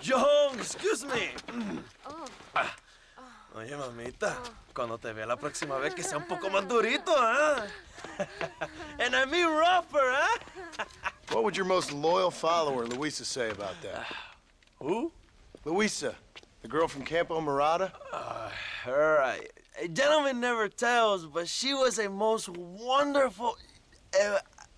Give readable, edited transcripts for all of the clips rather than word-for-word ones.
John, excuse me. Oye, mamita, cuando te vea la próxima vez que sea un poco más durito, ¿ah? And I mean rougher, ¿ah? What would your most loyal follower, Luisa, say about that? Who? Luisa, the girl from Campo Mirada? Her, a gentleman never tells, but she was a most wonderful...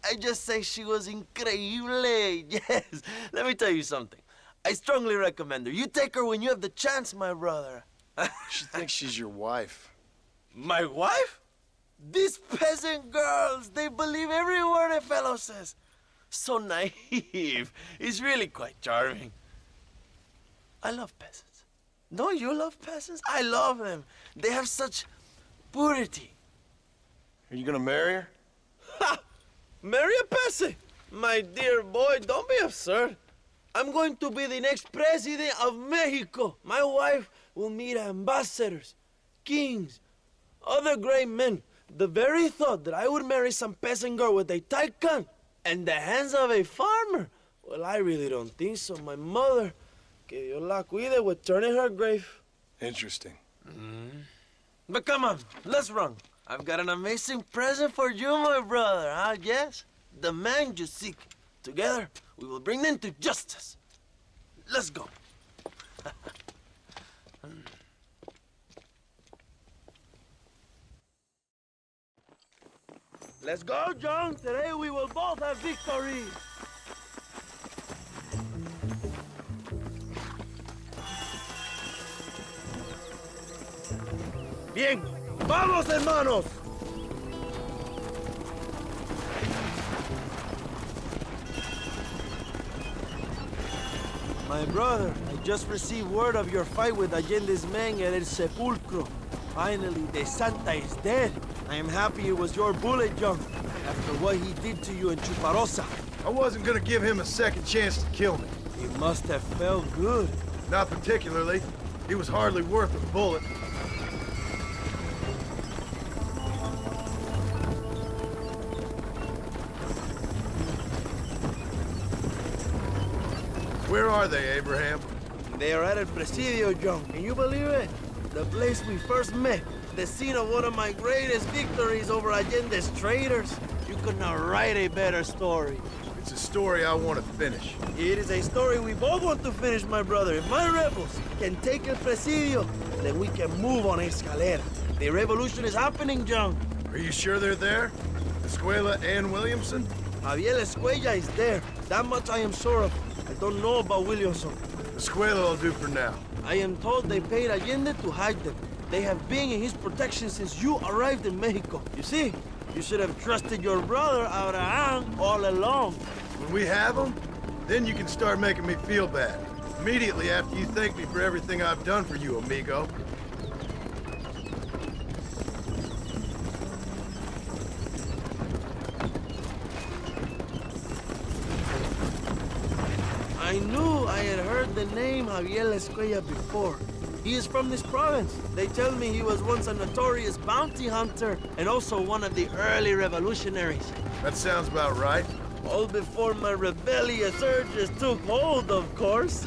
I just say she was increíble, yes. Let me tell you something. I strongly recommend her. You take her when you have the chance, my brother. She thinks she's your wife. My wife? These peasant girls, they believe every word a fellow says. So naive. It's really quite charming. I love peasants. Don't you love peasants? I love them. They have such purity. Are you gonna marry her? Ha! Marry a peasant? My dear boy, don't be absurd. I'm going to be the next president of Mexico. My wife will meet ambassadors, kings, other great men. The very thought that I would marry some peasant girl with a tight gun and the hands of a farmer, well, I really don't think so. My mother, que Dios la cuide, would turn in her grave. Interesting. But come on, let's run. I've got an amazing present for you, my brother, huh? Yes, the man you seek. Together, we will bring them to justice. Let's go. Let's go, John. Today we will both have victory. Bien, vamos, hermanos. My brother, I just received word of your fight with Allende's men at El Sepulcro. Finally, the Santa is dead. I am happy it was your bullet, John, after what he did to you in Chuparosa. I wasn't gonna give him a second chance to kill me. It must have felt good. Not particularly. He was hardly worth a bullet. Where are they, Abraham? They are at El Presidio, John. Can you believe it? The place we first met. The scene of one of my greatest victories over Allende's traitors. You could not write a better story. It's a story I want to finish. It is a story we both want to finish, my brother. If my rebels can take El Presidio, then we can move on Escalera. The revolution is happening, John. Are you sure they're there? Escuela and Williamson? Javier Escuella is there. That much I am sure of. I don't know about Williamson. Escuela will do for now. I am told they paid Allende to hide them. They have been in his protection since you arrived in Mexico. You see, you should have trusted your brother Abraham all along. When we have them, then you can start making me feel bad. Immediately after you thank me for everything I've done for you, amigo. I knew I had heard the name Javier Escuella before. He is from this province. They tell me he was once a notorious bounty hunter and also one of the early revolutionaries. That sounds about right. All before my rebellious urges took hold, of course.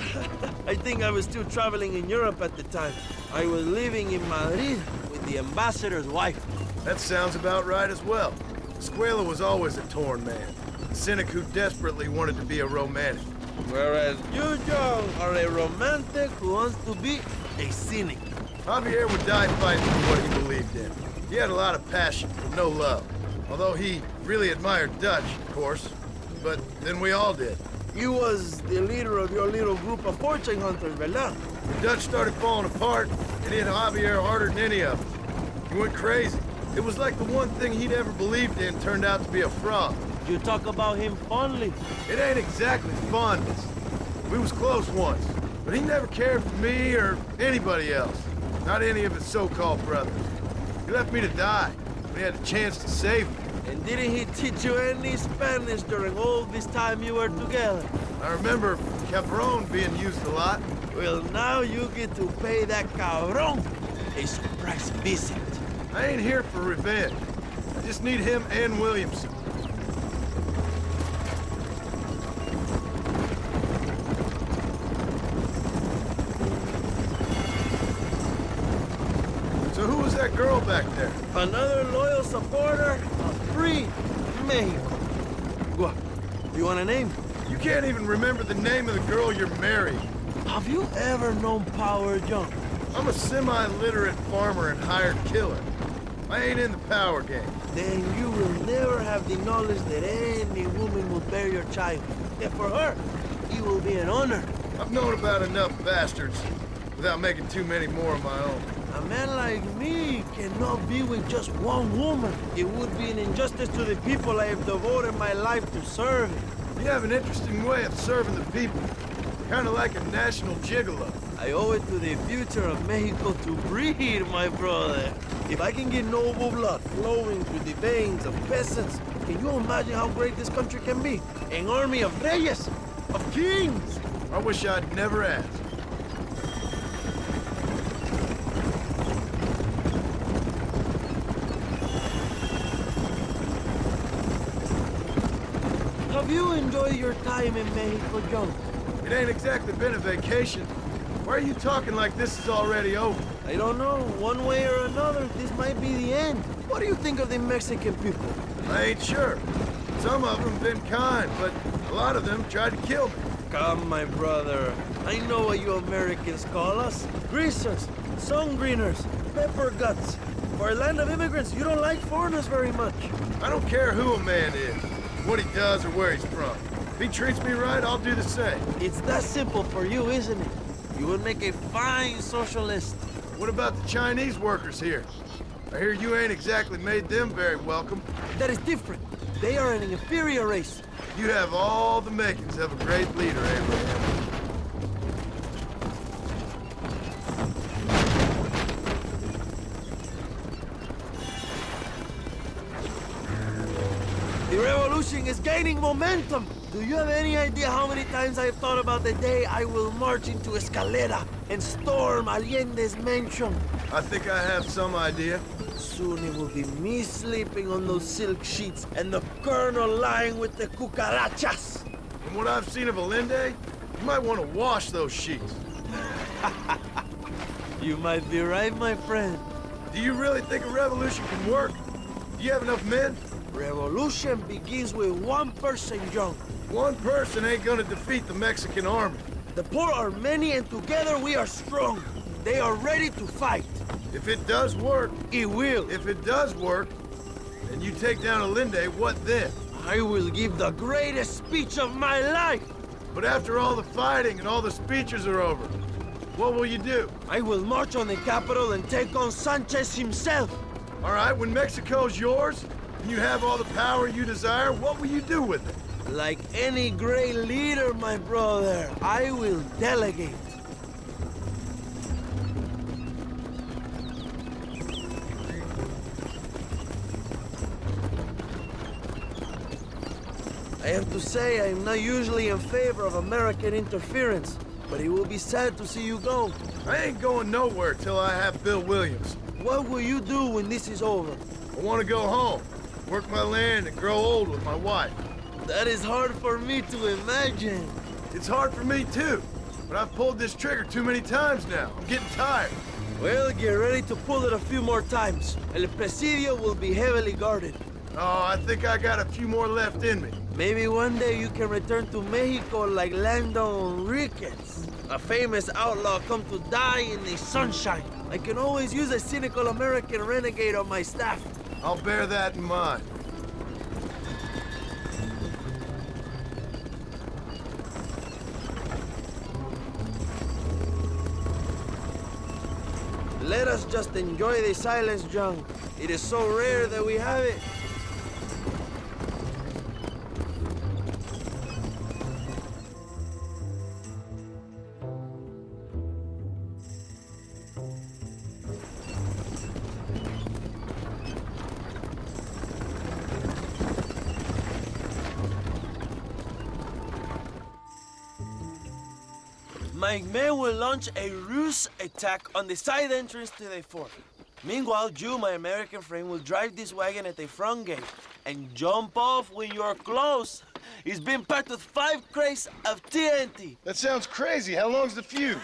I think I was still traveling in Europe at the time. I was living in Madrid with the ambassador's wife. That sounds about right as well. Escuela was always a torn man. A cynic who desperately wanted to be a romantic. Whereas you, John, are a romantic who wants to be a cynic. Javier would die fighting for what he believed in. He had a lot of passion, but no love. Although he really admired Dutch, of course. But then we all did. You was the leader of your little group of fortune hunters, ¿verdad? The Dutch started falling apart, it hit Javier harder than any of them. He went crazy. It was like the one thing he'd ever believed in turned out to be a fraud. You talk about him fondly. It ain't exactly fondness. We was close once, but he never cared for me or anybody else. Not any of his so-called brothers. He left me to die when he had a chance to save me. And didn't he teach you any Spanish during all this time you were together? I remember Cabron being used a lot. Well, now you get to pay that cabron a surprise visit. I ain't here for revenge. I just need him and Williamson. that girl back there? Another loyal supporter of free Mexico. What? You want a name? You can't even remember the name of the girl you're marrying. Have you ever known power, John? I'm a semi-literate farmer and hired killer. I ain't in the power game. Then you will never have the knowledge that any woman will bear your child. And for her, it will be an honor. I've known about enough bastards without making too many more of my own. A man like me cannot be with just one woman. It would be an injustice to the people I have devoted my life to serving. You have an interesting way of serving the people. Kind of like a national gigolo. I owe it to the future of Mexico to breed, my brother. If I can get noble blood flowing through the veins of peasants, can you imagine how great this country can be? An army of reyes, of kings. I wish I'd never asked. Have you enjoyed your time in Mexico, John? It ain't exactly been a vacation. Why are you talking like this is already over? I don't know. One way or another, this might be the end. What do you think of the Mexican people? I ain't sure. Some of them been kind, but a lot of them tried to kill me. Come, my brother. I know what you Americans call us. Greasers, sun greeners, pepper guts. For a land of immigrants, you don't like foreigners very much. I don't care who a man is, what he does or where he's from. If he treats me right, I'll do the same. It's that simple for you, isn't it? You would make a fine socialist. What about the Chinese workers here? I hear you ain't exactly made them very welcome. That is different. They are an inferior race. You have all the makings of a great leader, Abraham. The revolution is gaining momentum. Do you have any idea how many times I've thought about the day I will march into Escalera and storm Allende's mansion? I think I have some idea. Soon it will be me sleeping on those silk sheets and the colonel lying with the cucarachas. From what I've seen of Allende, you might want to wash those sheets. You might be right, my friend. Do you really think a revolution can work? Do you have enough men? Revolution begins with one person, John. One person ain't gonna defeat the Mexican army. The poor are many and together we are strong. They are ready to fight. If it does work, It will. if it does work, and you take down Allende, what then? I will give the greatest speech of my life. But after all the fighting and all the speeches are over, what will you do? I will march on the capital and take on Sanchez himself. All right, when Mexico's yours, and you have all the power you desire, what will you do with it? Like any great leader, my brother, I will delegate. I have to say, I am not usually in favor of American interference, but it will be sad to see you go. I ain't going nowhere till I have Bill Williams. What will you do when this is over? I want to go home, work my land, and grow old with my wife. That is hard for me to imagine. It's hard for me too, but I've pulled this trigger too many times now. I'm getting tired. Well, get ready to pull it a few more times. El Presidio will be heavily guarded. Oh, I think I got a few more left in me. Maybe one day you can return to Mexico like Lando Enriquez, a famous outlaw come to die in the sunshine. I can always use a cynical American renegade on my staff. I'll bear that in mind. Let us just enjoy the silence, John. It is so rare that we have it. My men will launch a ruse attack on the side entrance to the fort. Meanwhile, you, my American friend, will drive this wagon at the front gate and jump off when you're close. It's been packed with 5 crates of TNT. That sounds crazy. How long's the fuse?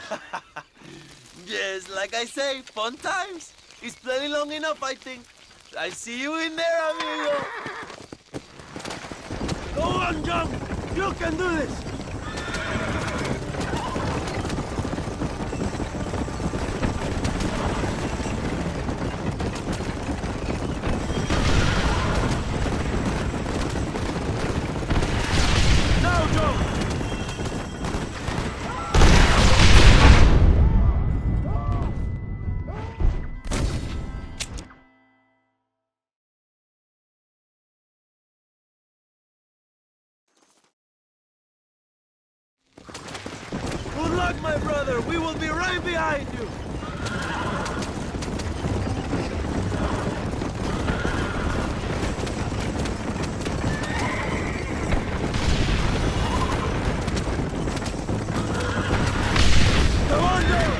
Yes, like I say, fun times. It's plenty long enough, I think. I see you in there, amigo. Go on, John. You can do this. Now, John. Good luck, my brother. We will be right behind you. Come on, Joe.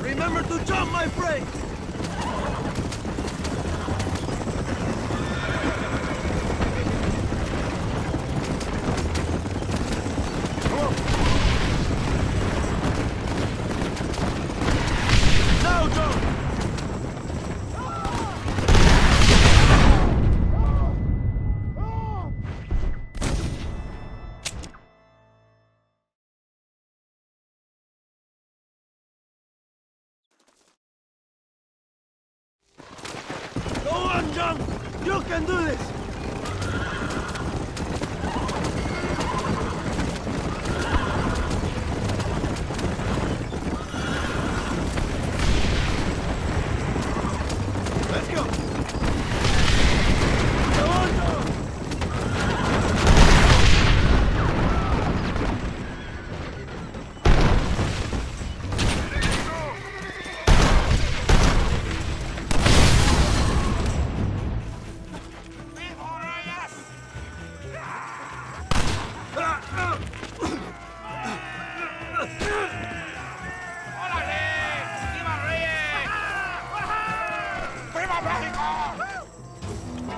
Remember to jump, my friend! Come on. Now jump! Go on, John! You can do this! Let's go! Go on, John!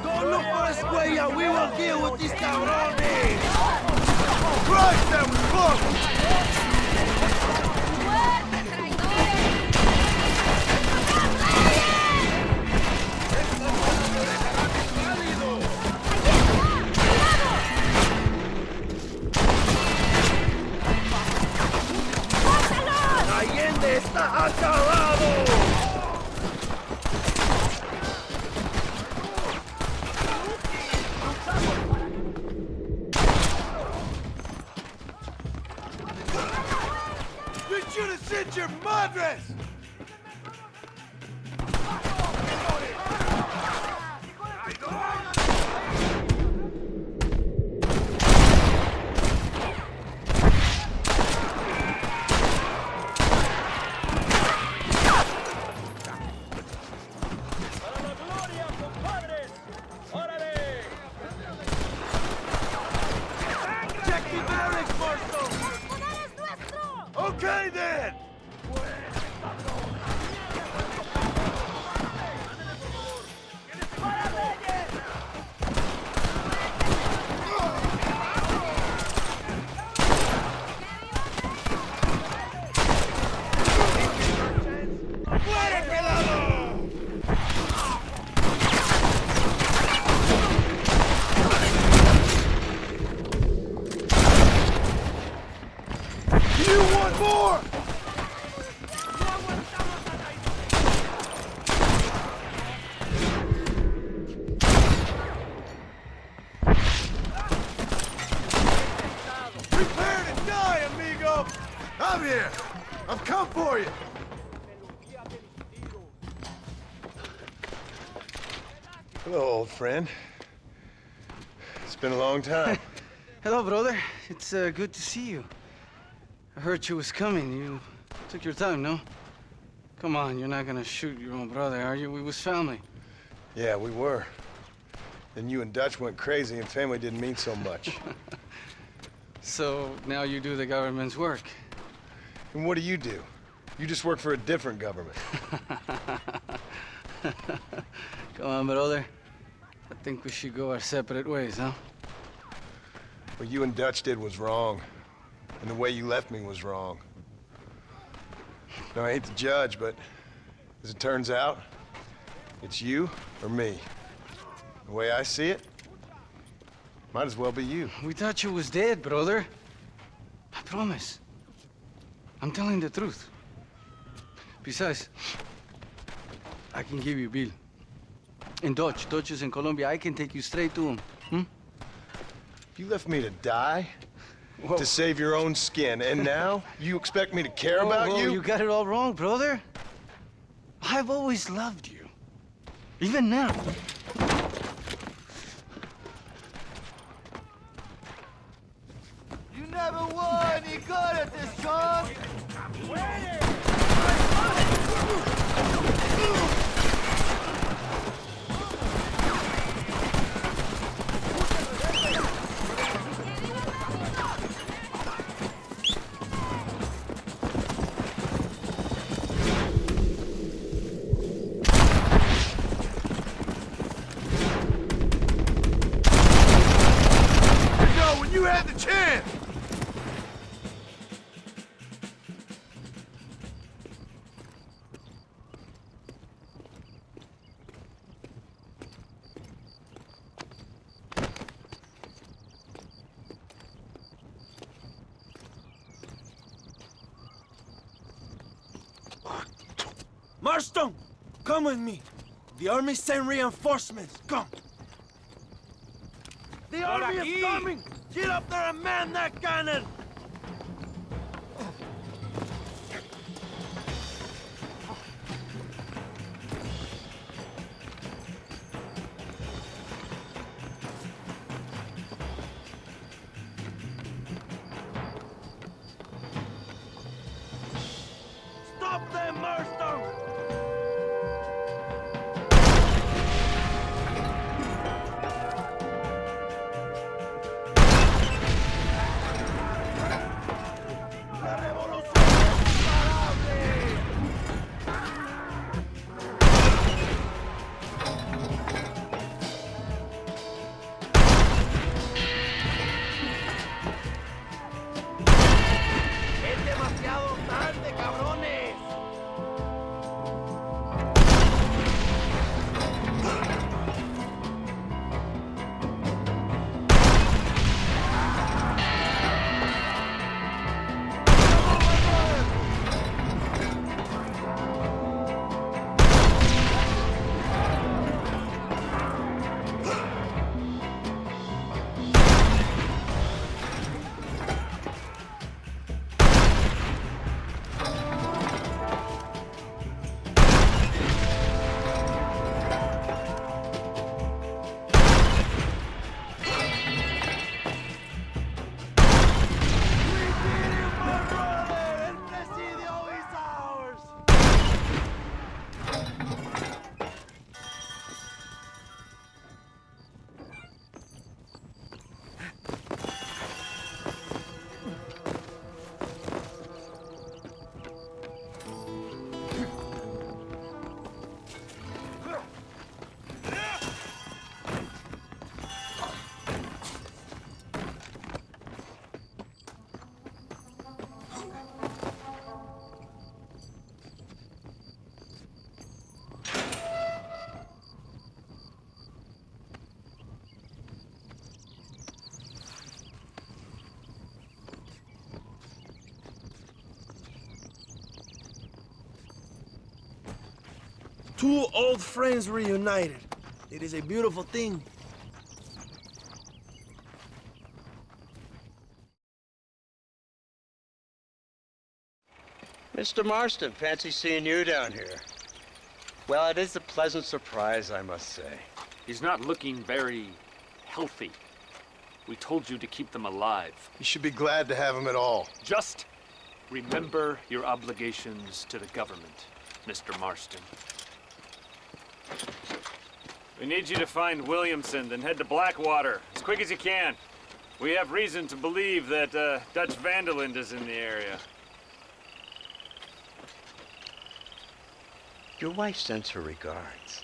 Don't look for a square, we will deal with these cabrones! Christ, that was close! ¡Allende está acabado! You should have sent your madres! Check the barracks, Marshal! Okay, then! You want more? Prepare to die, amigo! I'm here! I've come for you! Hello, old friend. It's been a long time. Hello, brother. It's good to see you. I heard you was coming. You took your time, no? Come on, you're not gonna shoot your own brother, are you? We was family. Yeah, we were. Then you and Dutch went crazy and family didn't mean so much. So now you do the government's work. And what do you do? You just work for a different government. Come on, brother. I think we should go our separate ways, huh? What you and Dutch did was wrong. And the way you left me was wrong. Now, I ain't the judge, but as it turns out, it's you or me. The way I see it, might as well be you. We thought you was dead, brother. I promise. I'm telling the truth. Besides, I can give you Bill. In Dutch. Dutch is in Colombia. I can take you straight to him. You left me to die? Whoa. To save your own skin, and now you expect me to care about you? You got it all wrong, brother. I've always loved you. Even now. You never were any good at this, John! You had the chance! Marston, come with me. The army sent reinforcements. Come. The army is coming! Get up there and man that cannon! Stop them, Marston! Two old friends reunited. It is a beautiful thing. Mr. Marston, fancy seeing you down here. Well, it is a pleasant surprise, I must say. He's not looking very healthy. We told you to keep them alive. You should be glad to have him at all. Just remember your obligations to the government, Mr. Marston. We need you to find Williamson, then head to Blackwater as quick as you can. We have reason to believe that Dutch Vanderland is in the area. Your wife sends her regards.